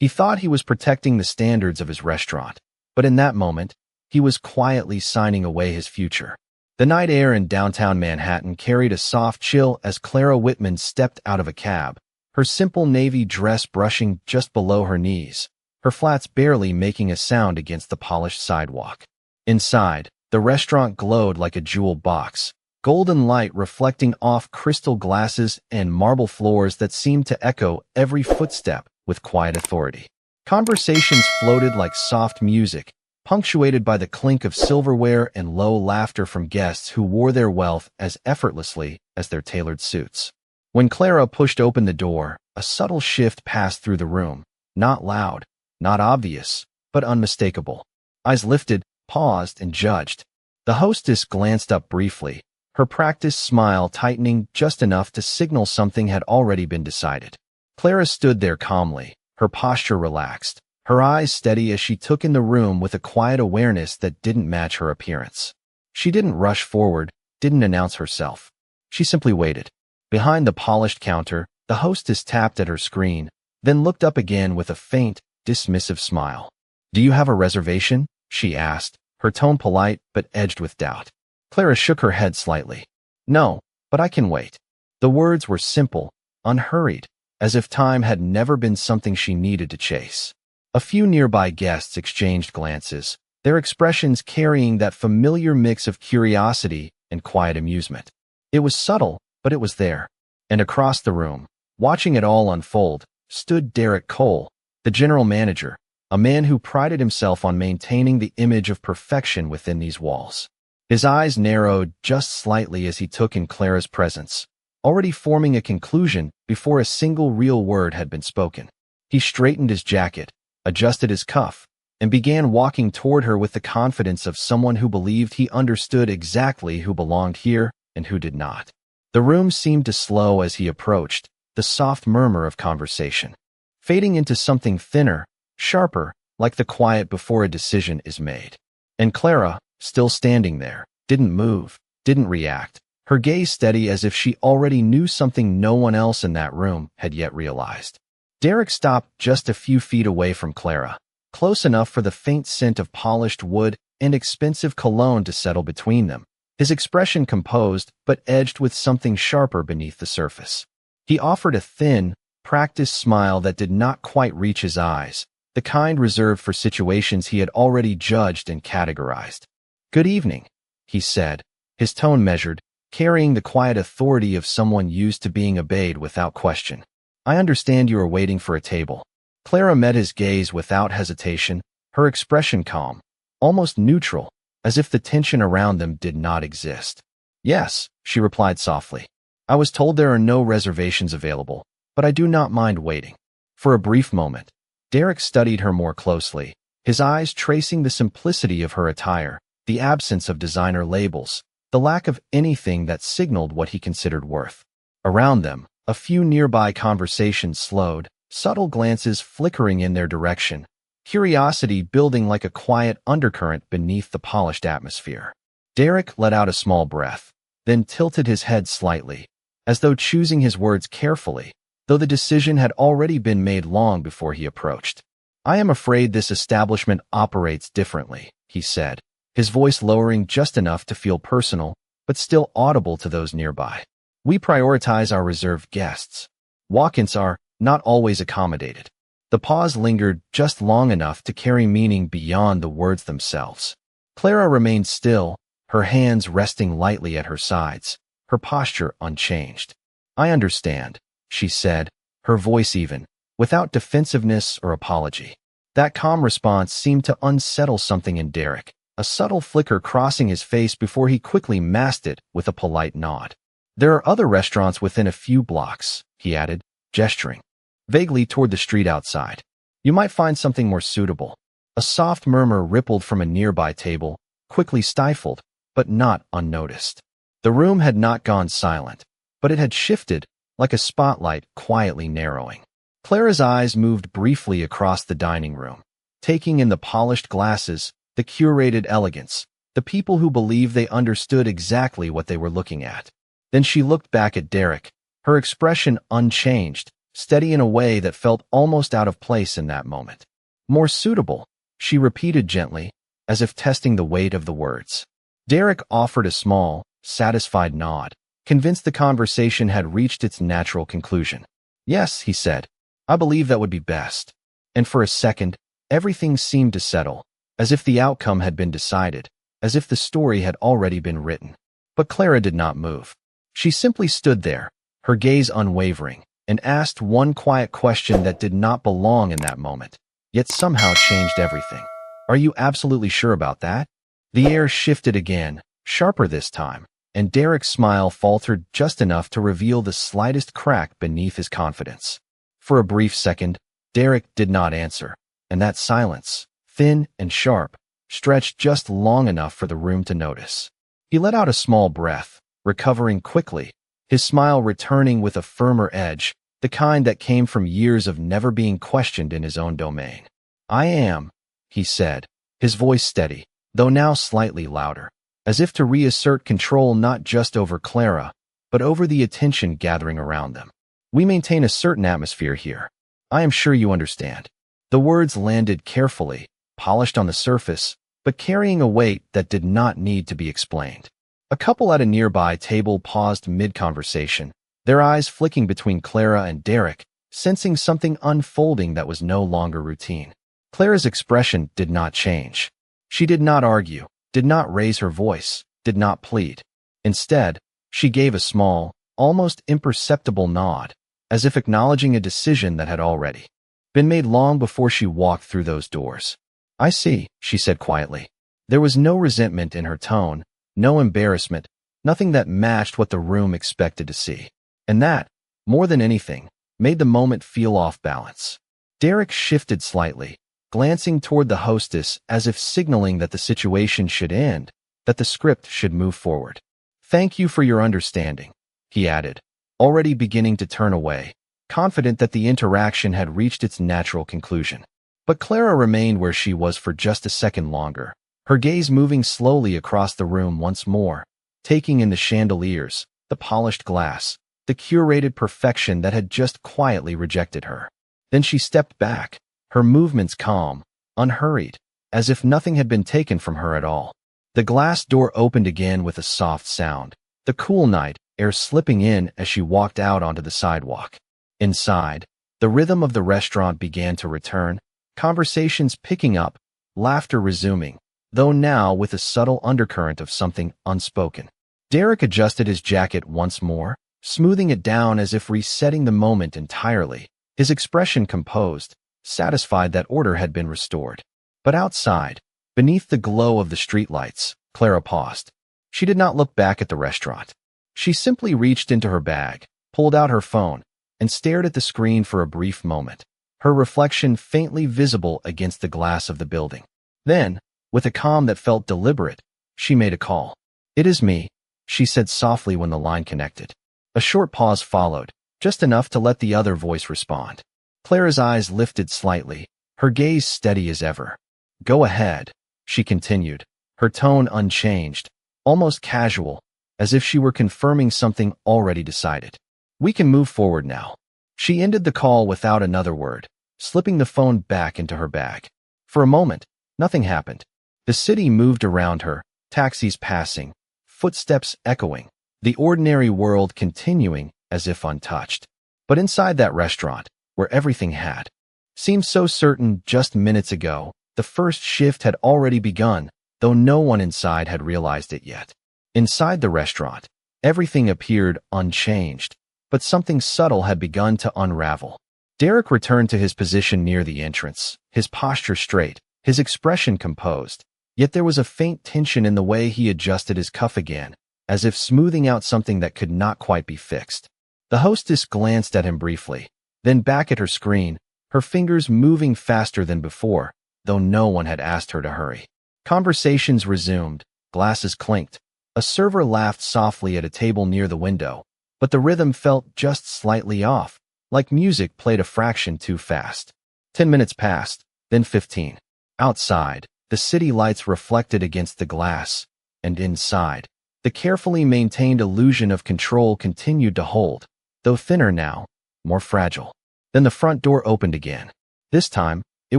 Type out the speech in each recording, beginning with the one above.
He thought he was protecting the standards of his restaurant, but in that moment, he was quietly signing away his future. The night air in downtown Manhattan carried a soft chill as Clara Whitman stepped out of a cab, her simple navy dress brushing just below her knees, her flats barely making a sound against the polished sidewalk. Inside, the restaurant glowed like a jeweled box, golden light reflecting off crystal glasses and marble floors that seemed to echo every footstep with quiet authority. Conversations floated like soft music, punctuated by the clink of silverware and low laughter from guests who wore their wealth as effortlessly as their tailored suits. When Clara pushed open the door, a subtle shift passed through the room, not loud, not obvious, but unmistakable. Eyes lifted, paused, and judged. The hostess glanced up briefly, her practiced smile tightening just enough to signal something had already been decided. Clara stood there calmly, her posture relaxed, her eyes steady as she took in the room with a quiet awareness that didn't match her appearance. She didn't rush forward, didn't announce herself. She simply waited. Behind the polished counter, the hostess tapped at her screen, then looked up again with a faint, dismissive smile. "Do you have a reservation?" she asked, her tone polite but edged with doubt. Clara shook her head slightly. "No, but I can wait." The words were simple, unhurried, as if time had never been something she needed to chase. A few nearby guests exchanged glances, their expressions carrying that familiar mix of curiosity and quiet amusement. It was subtle, but it was there. And across the room, watching it all unfold, stood Derek Cole, the general manager, a man who prided himself on maintaining the image of perfection within these walls. His eyes narrowed just slightly as he took in Clara's presence, already forming a conclusion before a single real word had been spoken. He straightened his jacket, adjusted his cuff, and began walking toward her with the confidence of someone who believed he understood exactly who belonged here and who did not. The room seemed to slow as he approached, the soft murmur of conversation, fading into something thinner, sharper, like the quiet before a decision is made. And Clara, still standing there, didn't move, didn't react, her gaze steady as if she already knew something no one else in that room had yet realized. Derek stopped just a few feet away from Clara, close enough for the faint scent of polished wood and expensive cologne to settle between them, his expression composed but edged with something sharper beneath the surface. He offered a thin, practiced smile that did not quite reach his eyes, the kind reserved for situations he had already judged and categorized. "Good evening," he said, his tone measured, carrying the quiet authority of someone used to being obeyed without question. "I understand you are waiting for a table." Clara met his gaze without hesitation, her expression calm, almost neutral, as if the tension around them did not exist. "Yes," she replied softly. "I was told there are no reservations available, but I do not mind waiting." For a brief moment, Derek studied her more closely, his eyes tracing the simplicity of her attire, the absence of designer labels, the lack of anything that signaled what he considered worth. Around them, a few nearby conversations slowed, subtle glances flickering in their direction, curiosity building like a quiet undercurrent beneath the polished atmosphere. Derek let out a small breath, then tilted his head slightly, as though choosing his words carefully, though the decision had already been made long before he approached. "I am afraid this establishment operates differently," he said, his voice lowering just enough to feel personal, but still audible to those nearby. "We prioritize our reserved guests. Walk-ins are not always accommodated." The pause lingered just long enough to carry meaning beyond the words themselves. Clara remained still, her hands resting lightly at her sides, her posture unchanged. "I understand," she said, her voice even, without defensiveness or apology. That calm response seemed to unsettle something in Derek, a subtle flicker crossing his face before he quickly masked it with a polite nod. "There are other restaurants within a few blocks," he added, gesturing vaguely toward the street outside. "You might find something more suitable." A soft murmur rippled from a nearby table, quickly stifled, but not unnoticed. The room had not gone silent, but it had shifted, like a spotlight quietly narrowing. Clara's eyes moved briefly across the dining room, taking in the polished glasses, the curated elegance, the people who believed they understood exactly what they were looking at. Then she looked back at Derek, her expression unchanged, steady in a way that felt almost out of place in that moment. More suitable, she repeated gently, as if testing the weight of the words. Derek offered a small, satisfied nod, convinced the conversation had reached its natural conclusion. Yes, he said, I believe that would be best. And for a second, everything seemed to settle, as if the outcome had been decided, as if the story had already been written. But Clara did not move. She simply stood there, her gaze unwavering, and asked one quiet question that did not belong in that moment, yet somehow changed everything. Are you absolutely sure about that? The air shifted again, sharper this time, and Derek's smile faltered just enough to reveal the slightest crack beneath his confidence. For a brief second, Derek did not answer, and that silence, thin and sharp, stretched just long enough for the room to notice. He let out a small breath, recovering quickly, his smile returning with a firmer edge, the kind that came from years of never being questioned in his own domain. I am, he said, his voice steady, though now slightly louder, as if to reassert control not just over Clara, but over the attention gathering around them. We maintain a certain atmosphere here. I am sure you understand. The words landed carefully, polished on the surface, but carrying a weight that did not need to be explained. A couple at a nearby table paused mid-conversation, their eyes flicking between Clara and Derek, sensing something unfolding that was no longer routine. Clara's expression did not change. She did not argue, did not raise her voice, did not plead. Instead, she gave a small, almost imperceptible nod, as if acknowledging a decision that had already been made long before she walked through those doors. I see, she said quietly. There was no resentment in her tone, no embarrassment, nothing that matched what the room expected to see. And that, more than anything, made the moment feel off balance. Derek shifted slightly, glancing toward the hostess as if signaling that the situation should end, that the script should move forward. Thank you for your understanding, he added, already beginning to turn away, confident that the interaction had reached its natural conclusion. But Clara remained where she was for just a second longer, her gaze moving slowly across the room once more, taking in the chandeliers, the polished glass, the curated perfection that had just quietly rejected her. Then she stepped back, her movements calm, unhurried, as if nothing had been taken from her at all. The glass door opened again with a soft sound, the cool night air slipping in as she walked out onto the sidewalk. Inside, the rhythm of the restaurant began to return, conversations picking up, laughter resuming, though now with a subtle undercurrent of something unspoken. Derek adjusted his jacket once more, smoothing it down as if resetting the moment entirely, his expression composed, satisfied that order had been restored. But outside, beneath the glow of the streetlights, Clara paused. She did not look back at the restaurant. She simply reached into her bag, pulled out her phone, and stared at the screen for a brief moment, her reflection faintly visible against the glass of the building. Then, with a calm that felt deliberate, she made a call. It is me, she said softly when the line connected. A short pause followed, just enough to let the other voice respond. Clara's eyes lifted slightly, her gaze steady as ever. Go ahead, she continued, her tone unchanged, almost casual, as if she were confirming something already decided. We can move forward now. She ended the call without another word, slipping the phone back into her bag. For a moment, nothing happened. The city moved around her, taxis passing, footsteps echoing, the ordinary world continuing as if untouched. But inside that restaurant, where everything had seemed so certain just minutes ago, the first shift had already begun, though no one inside had realized it yet. Inside the restaurant, everything appeared unchanged, but something subtle had begun to unravel. Derek returned to his position near the entrance, his posture straight, his expression composed, yet there was a faint tension in the way he adjusted his cuff again, as if smoothing out something that could not quite be fixed. The hostess glanced at him briefly, then back at her screen, her fingers moving faster than before, though no one had asked her to hurry. Conversations resumed, glasses clinked. A server laughed softly at a table near the window, but the rhythm felt just slightly off, like music played a fraction too fast. 10 minutes passed, then 15. Outside, the city lights reflected against the glass, and inside, the carefully maintained illusion of control continued to hold, though thinner now, more fragile. Then the front door opened again. This time, it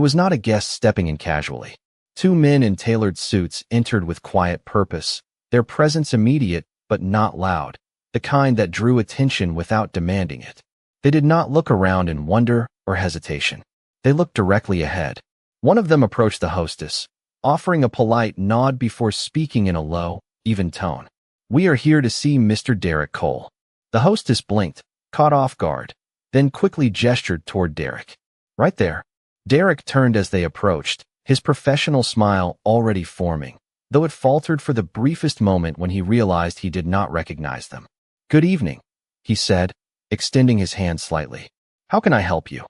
was not a guest stepping in casually. Two men in tailored suits entered with quiet purpose, their presence immediate but not loud, the kind that drew attention without demanding it. They did not look around in wonder or hesitation. They looked directly ahead. One of them approached the hostess, offering a polite nod before speaking in a low, even tone. "We are here to see Mr. Derek Cole." The hostess blinked, caught off guard, then quickly gestured toward Derek. "Right there." Derek turned as they approached, his professional smile already forming, though it faltered for the briefest moment when he realized he did not recognize them. "Good evening," he said, extending his hand slightly. "How can I help you?"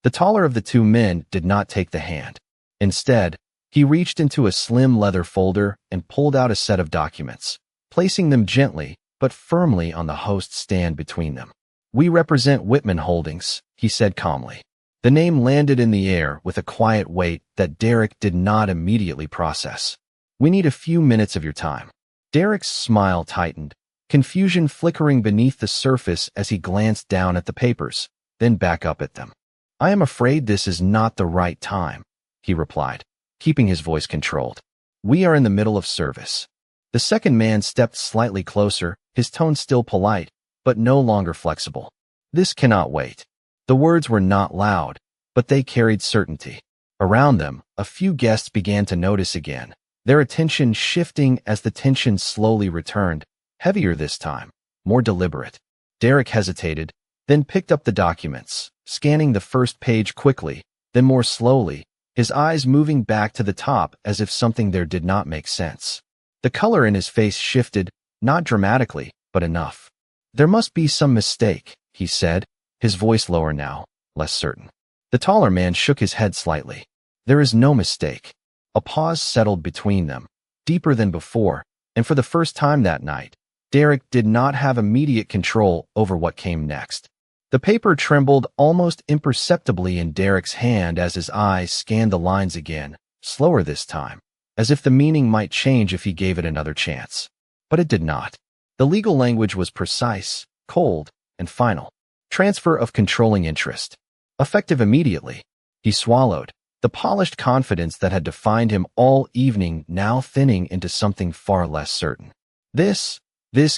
The taller of the two men did not take the hand. Instead, he reached into a slim leather folder and pulled out a set of documents, placing them gently but firmly on the host's stand between them. "We represent Whitman Holdings," he said calmly. The name landed in the air with a quiet weight that Derek did not immediately process. "We need a few minutes of your time." Derek's smile tightened, confusion flickering beneath the surface as he glanced down at the papers, then back up at them. "I am afraid this is not the right time," he replied, keeping his voice controlled. "We are in the middle of service." The second man stepped slightly closer, his tone still polite, but no longer flexible. "This cannot wait." The words were not loud, but they carried certainty. Around them, a few guests began to notice again, their attention shifting as the tension slowly returned, heavier this time, more deliberate. Derek hesitated, then picked up the documents, scanning the first page quickly, then more slowly, his eyes moving back to the top as if something there did not make sense. The color in his face shifted, not dramatically, but enough. "There must be some mistake," he said, his voice lower now, less certain. The taller man shook his head slightly. "There is no mistake." A pause settled between them, deeper than before, and for the first time that night, Derek did not have immediate control over what came next. The paper trembled almost imperceptibly in Derek's hand as his eyes scanned the lines again, slower this time, as if the meaning might change if he gave it another chance. But it did not. The legal language was precise, cold, and final. Transfer of controlling interest. Effective immediately. He swallowed, the polished confidence that had defined him all evening now thinning into something far less certain. This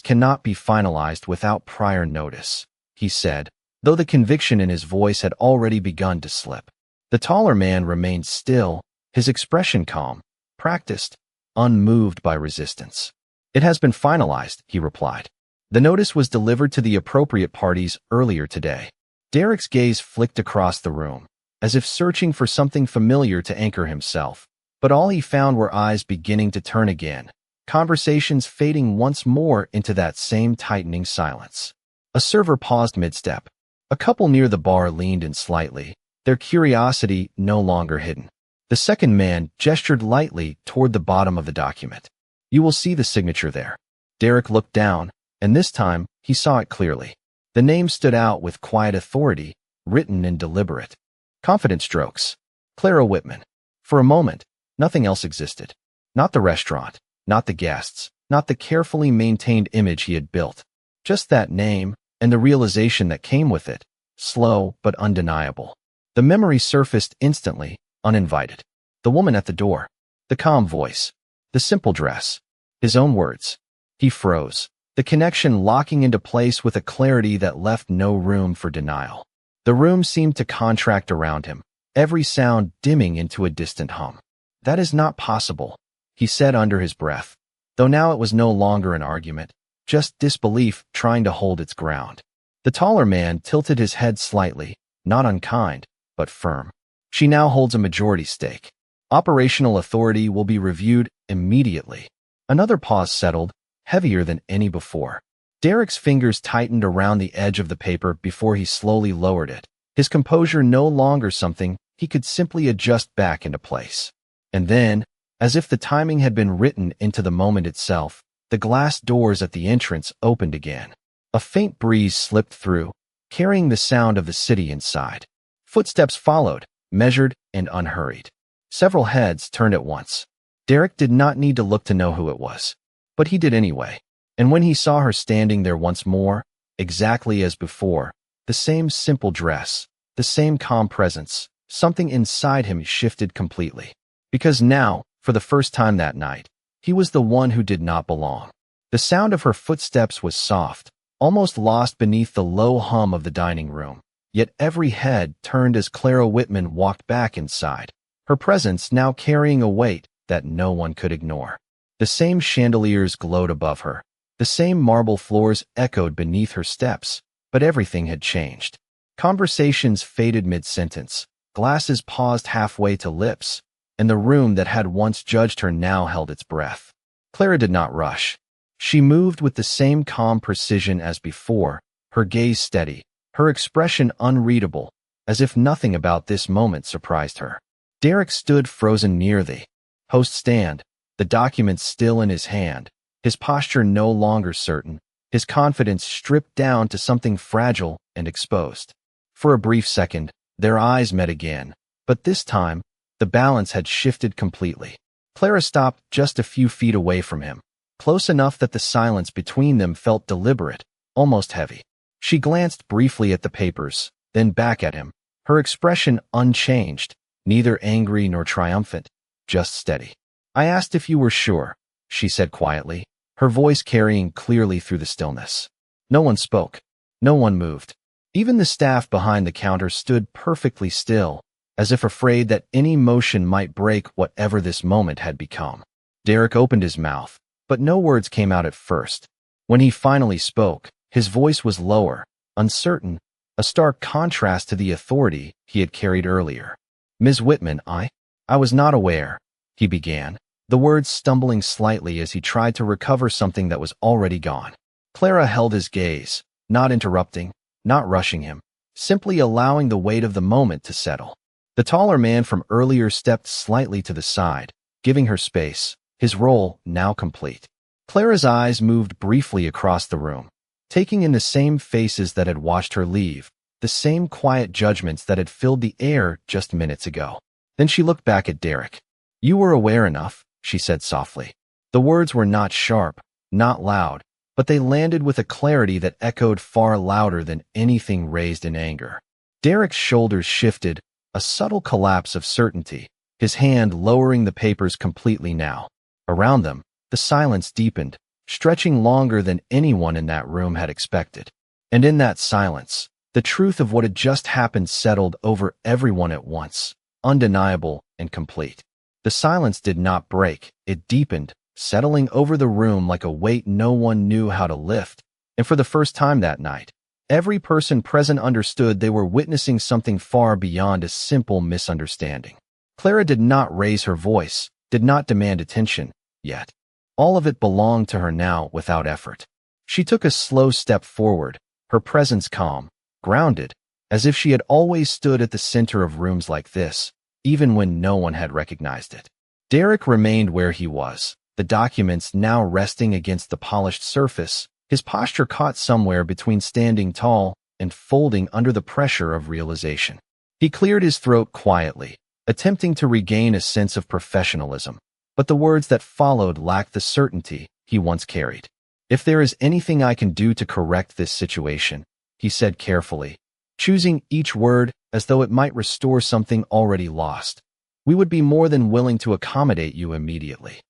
cannot be finalized without prior notice," he said, though the conviction in his voice had already begun to slip. The taller man remained still, his expression calm, practiced, unmoved by resistance. "It has been finalized," he replied. "The notice was delivered to the appropriate parties earlier today." Derek's gaze flicked across the room, as if searching for something familiar to anchor himself, but all he found were eyes beginning to turn again, conversations fading once more into that same tightening silence. A server paused mid-step. A couple near the bar leaned in slightly, their curiosity no longer hidden. The second man gestured lightly toward the bottom of the document. "You will see the signature there." Derek looked down, and this time he saw it clearly. The name stood out with quiet authority, written in deliberate, confident strokes. Clara Whitman. For a moment, nothing else existed. Not the restaurant, not the guests, not the carefully maintained image he had built. Just that name, and the realization that came with it, slow but undeniable. The memory surfaced instantly, uninvited. The woman at the door. The calm voice. The simple dress. His own words. He froze, the connection locking into place with a clarity that left no room for denial. The room seemed to contract around him, every sound dimming into a distant hum. "That is not possible," he said under his breath, though now it was no longer an argument, just disbelief trying to hold its ground. The taller man tilted his head slightly, not unkind, but firm. "She now holds a majority stake. Operational authority will be reviewed immediately." Another pause settled, heavier than any before. Derek's fingers tightened around the edge of the paper before he slowly lowered it, his composure no longer something he could simply adjust back into place. And then, as if the timing had been written into the moment itself, the glass doors at the entrance opened again. A faint breeze slipped through, carrying the sound of the city inside. Footsteps followed, measured and unhurried. Several heads turned at once. Derek did not need to look to know who it was, but he did anyway. And when he saw her standing there once more, exactly as before, the same simple dress, the same calm presence. Something inside him shifted completely. Because now, for the first time that night, he was the one who did not belong. The sound of her footsteps was soft, almost lost beneath the low hum of the dining room. Yet every head turned as Clara Whitman walked back inside, her presence now carrying a weight that no one could ignore. The same chandeliers glowed above her. The same marble floors echoed beneath her steps, but everything had changed. Conversations faded mid-sentence, glasses paused halfway to lips, and the room that had once judged her now held its breath. Clara did not rush. She moved with the same calm precision as before, her gaze steady, her expression unreadable, as if nothing about this moment surprised her. Derek stood frozen near the host stand, the documents still in his hand, his posture no longer certain, his confidence stripped down to something fragile and exposed. For a brief second, their eyes met again, but this time, the balance had shifted completely. Clara stopped just a few feet away from him, close enough that the silence between them felt deliberate, almost heavy. She glanced briefly at the papers, then back at him, her expression unchanged, neither angry nor triumphant, just steady. "I asked if you were sure," she said quietly, her voice carrying clearly through the stillness. No one spoke. No one moved. Even the staff behind the counter stood perfectly still, as if afraid that any motion might break whatever this moment had become. Derek opened his mouth, but no words came out at first. When he finally spoke, his voice was lower, uncertain, a stark contrast to the authority he had carried earlier. "Ms. Whitman, I was not aware," he began, the words stumbling slightly as he tried to recover something that was already gone. Clara held his gaze, not interrupting, not rushing him, simply allowing the weight of the moment to settle. The taller man from earlier stepped slightly to the side, giving her space, his role now complete. Clara's eyes moved briefly across the room, taking in the same faces that had watched her leave, the same quiet judgments that had filled the air just minutes ago. Then she looked back at Derek. "You were aware enough," she said softly. The words were not sharp, not loud, but they landed with a clarity that echoed far louder than anything raised in anger. Derek's shoulders shifted, a subtle collapse of certainty, his hand lowering the papers completely now. Around them, the silence deepened, stretching longer than anyone in that room had expected. And in that silence, the truth of what had just happened settled over everyone at once, undeniable and complete. The silence did not break, it deepened, settling over the room like a weight no one knew how to lift. And for the first time that night, every person present understood they were witnessing something far beyond a simple misunderstanding. Clara did not raise her voice, did not demand attention, yet. All of it belonged to her now without effort. She took a slow step forward, her presence calm, grounded, as if she had always stood at the center of rooms like this, even when no one had recognized it. Derek remained where he was, the documents now resting against the polished surface, his posture caught somewhere between standing tall and folding under the pressure of realization. He cleared his throat quietly, attempting to regain a sense of professionalism, but the words that followed lacked the certainty he once carried. "If there is anything I can do to correct this situation," he said carefully, choosing each word as though it might restore something already lost, "we would be more than willing to accommodate you immediately."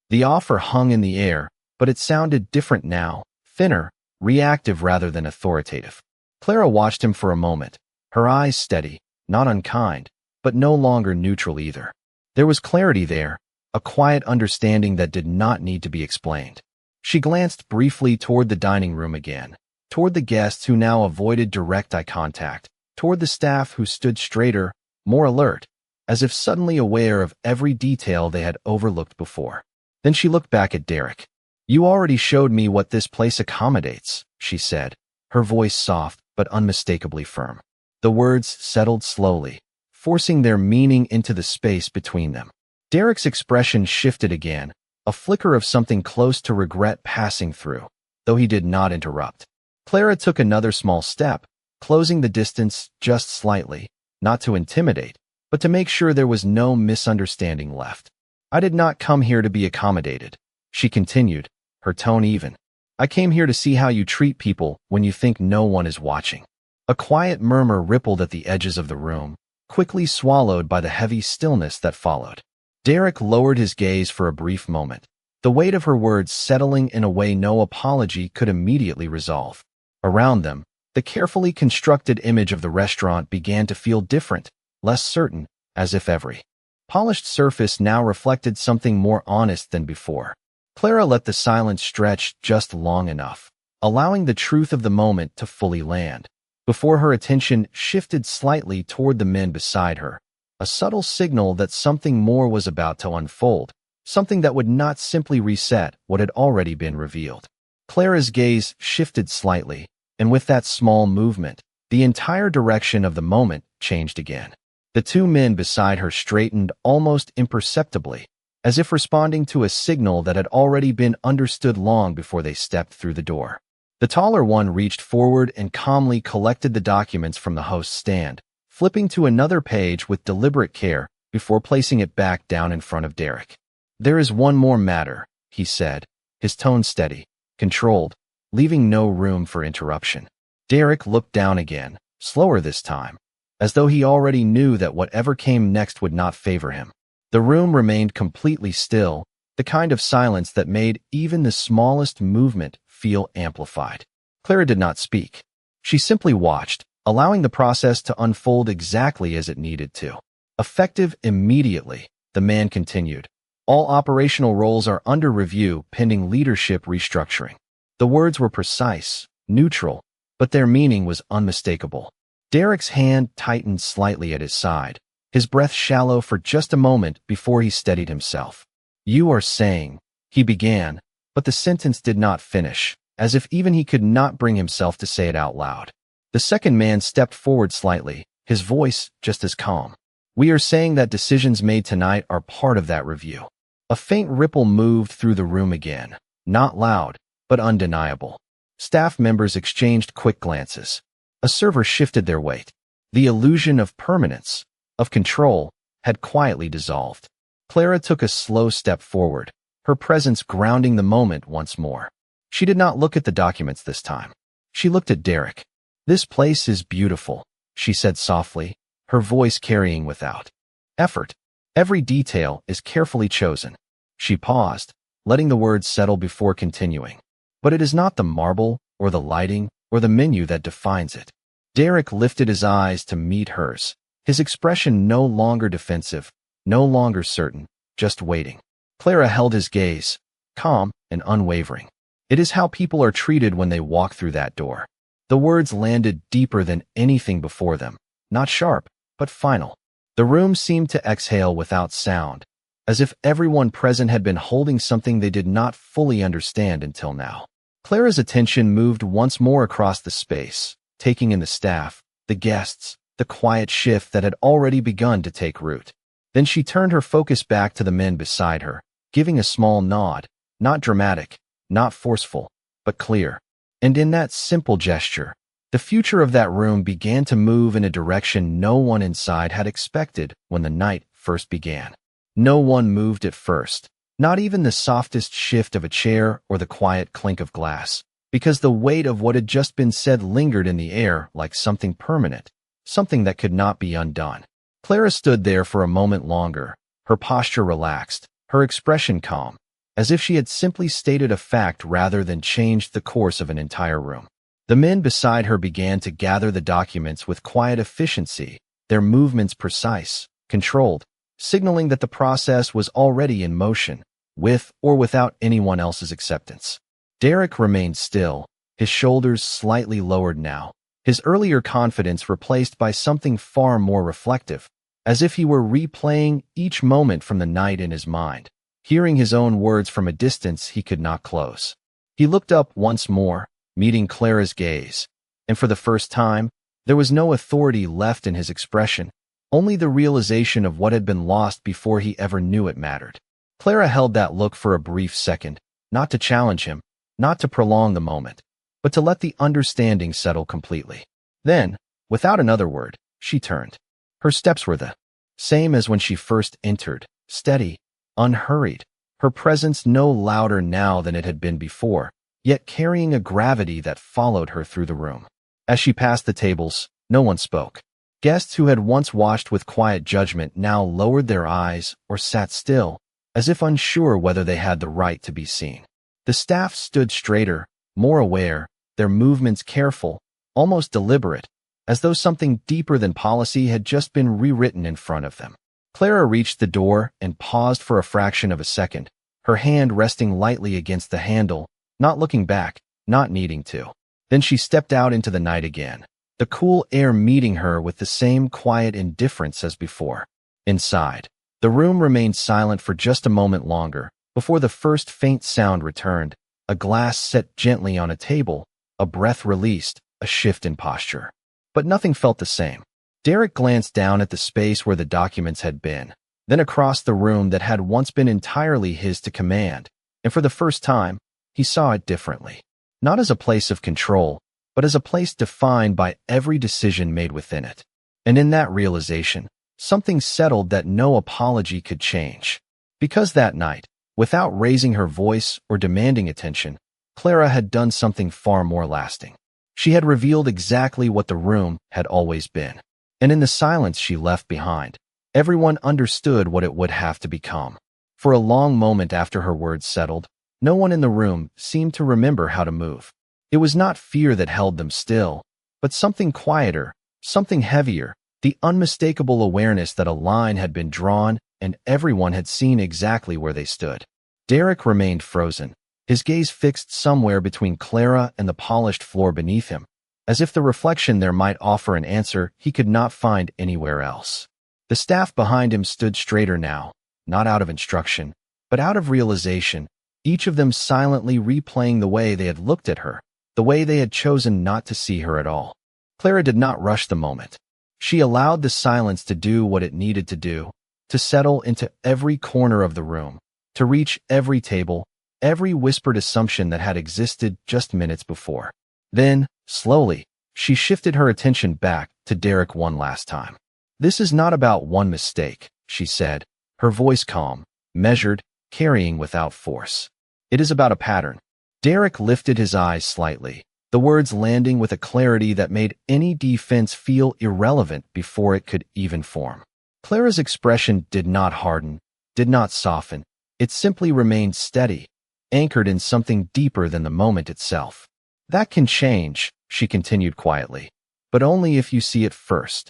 The offer hung in the air, but it sounded different now, thinner, reactive rather than authoritative. Clara watched him for a moment, her eyes steady, not unkind, but no longer neutral either. There was clarity there, a quiet understanding that did not need to be explained. She glanced briefly toward the dining room again, toward the guests who now avoided direct eye contact, toward the staff who stood straighter, more alert, as if suddenly aware of every detail they had overlooked before. Then she looked back at Derek. "You already showed me what this place accommodates," she said, her voice soft but unmistakably firm. The words settled slowly, forcing their meaning into the space between them. Derek's expression shifted again, a flicker of something close to regret passing through, though he did not interrupt. Clara took another small step, closing the distance just slightly, not to intimidate, but to make sure there was no misunderstanding left. "I did not come here to be accommodated," she continued, her tone even. "I came here to see how you treat people when you think no one is watching." A quiet murmur rippled at the edges of the room, quickly swallowed by the heavy stillness that followed. Derek lowered his gaze for a brief moment, the weight of her words settling in a way no apology could immediately resolve. Around them, the carefully constructed image of the restaurant began to feel different, less certain, as if every polished surface now reflected something more honest than before. Clara let the silence stretch just long enough, allowing the truth of the moment to fully land, before her attention shifted slightly toward the men beside her, a subtle signal that something more was about to unfold, something that would not simply reset what had already been revealed. Clara's gaze shifted slightly, and with that small movement, the entire direction of the moment changed again. The two men beside her straightened almost imperceptibly, as if responding to a signal that had already been understood long before they stepped through the door. The taller one reached forward and calmly collected the documents from the host's stand, flipping to another page with deliberate care before placing it back down in front of Derek. "There is one more matter," he said, his tone steady, controlled, leaving no room for interruption. Derek looked down again, slower this time, as though he already knew that whatever came next would not favor him. The room remained completely still, the kind of silence that made even the smallest movement feel amplified. Clara did not speak. She simply watched, allowing the process to unfold exactly as it needed to. Effective immediately, the man continued. "All operational roles are under review pending leadership restructuring." The words were precise, neutral, but their meaning was unmistakable. Derek's hand tightened slightly at his side, his breath shallow for just a moment before he steadied himself. "You are saying," he began, but the sentence did not finish, as if even he could not bring himself to say it out loud. The second man stepped forward slightly, his voice just as calm. "We are saying that decisions made tonight are part of that review." A faint ripple moved through the room again, not loud, but undeniable. Staff members exchanged quick glances. A server shifted their weight. The illusion of permanence, of control, had quietly dissolved. Clara took a slow step forward, her presence grounding the moment once more. She did not look at the documents this time. She looked at Derek. "This place is beautiful," she said softly, her voice carrying without effort. "Every detail is carefully chosen." She paused, letting the words settle before continuing. "But it is not the marble, or the lighting, or the menu that defines it." Derek lifted his eyes to meet hers, his expression no longer defensive, no longer certain, just waiting. Clara held his gaze, calm and unwavering. "It is how people are treated when they walk through that door." The words landed deeper than anything before them, not sharp, but final. The room seemed to exhale without sound, as if everyone present had been holding something they did not fully understand until now. Clara's attention moved once more across the space, taking in the staff, the guests, the quiet shift that had already begun to take root. Then she turned her focus back to the men beside her, giving a small nod, not dramatic, not forceful, but clear. And in that simple gesture, the future of that room began to move in a direction no one inside had expected when the night first began. No one moved at first, not even the softest shift of a chair or the quiet clink of glass, because the weight of what had just been said lingered in the air like something permanent, something that could not be undone. Clara stood there for a moment longer, her posture relaxed, her expression calm, as if she had simply stated a fact rather than changed the course of an entire room. The men beside her began to gather the documents with quiet efficiency, their movements precise, controlled, signaling that the process was already in motion, with or without anyone else's acceptance. Derek remained still, his shoulders slightly lowered now, his earlier confidence replaced by something far more reflective, as if he were replaying each moment from the night in his mind, hearing his own words from a distance he could not close. He looked up once more, meeting Clara's gaze, and for the first time, there was no authority left in his expression, only the realization of what had been lost before he ever knew it mattered. Clara held that look for a brief second, not to challenge him, not to prolong the moment, but to let the understanding settle completely. Then, without another word, she turned. Her steps were the same as when she first entered, steady, unhurried, her presence no louder now than it had been before, yet carrying a gravity that followed her through the room. As she passed the tables, no one spoke. Guests who had once watched with quiet judgment now lowered their eyes or sat still, as if unsure whether they had the right to be seen. The staff stood straighter, more aware, their movements careful, almost deliberate, as though something deeper than policy had just been rewritten in front of them. Clara reached the door and paused for a fraction of a second, her hand resting lightly against the handle, not looking back, not needing to. Then she stepped out into the night again, the cool air meeting her with the same quiet indifference as before. Inside, the room remained silent for just a moment longer, before the first faint sound returned, a glass set gently on a table, a breath released, a shift in posture. But nothing felt the same. Derek glanced down at the space where the documents had been, then across the room that had once been entirely his to command, and for the first time, he saw it differently. Not as a place of control, but as a place defined by every decision made within it. And in that realization, something settled that no apology could change. Because that night, without raising her voice or demanding attention, Clara had done something far more lasting. She had revealed exactly what the room had always been. And in the silence she left behind, everyone understood what it would have to become. For a long moment after her words settled, no one in the room seemed to remember how to move. It was not fear that held them still, but something quieter, something heavier, the unmistakable awareness that a line had been drawn and everyone had seen exactly where they stood. Derek remained frozen, his gaze fixed somewhere between Clara and the polished floor beneath him, as if the reflection there might offer an answer he could not find anywhere else. The staff behind him stood straighter now, not out of instruction, but out of realization, each of them silently replaying the way they had looked at her, the way they had chosen not to see her at all. Clara did not rush the moment. She allowed the silence to do what it needed to do, to settle into every corner of the room, to reach every table, every whispered assumption that had existed just minutes before. Then, slowly, she shifted her attention back to Derek one last time. "This is not about one mistake," she said, her voice calm, measured, carrying without force. "It is about a pattern." Derek lifted his eyes slightly, the words landing with a clarity that made any defense feel irrelevant before it could even form. Clara's expression did not harden, did not soften. It simply remained steady, anchored in something deeper than the moment itself. "That can change," she continued quietly, "but only if you see it first."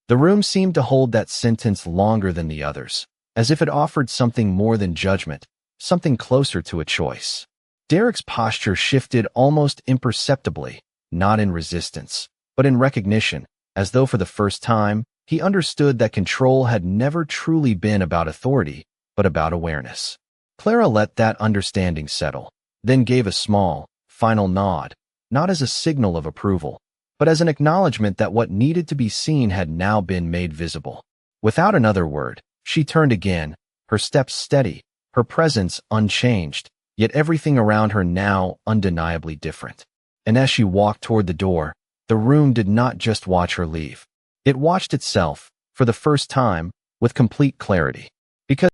The room seemed to hold that sentence longer than the others, as if it offered something more than judgment, something closer to a choice. Derek's posture shifted almost imperceptibly, not in resistance, but in recognition, as though for the first time, he understood that control had never truly been about authority, but about awareness. Clara let that understanding settle, then gave a small, final nod, not as a signal of approval, but as an acknowledgement that what needed to be seen had now been made visible. Without another word, she turned again, her steps steady, her presence unchanged, yet everything around her now undeniably different. And as she walked toward the door, the room did not just watch her leave. It watched itself, for the first time, with complete clarity. Because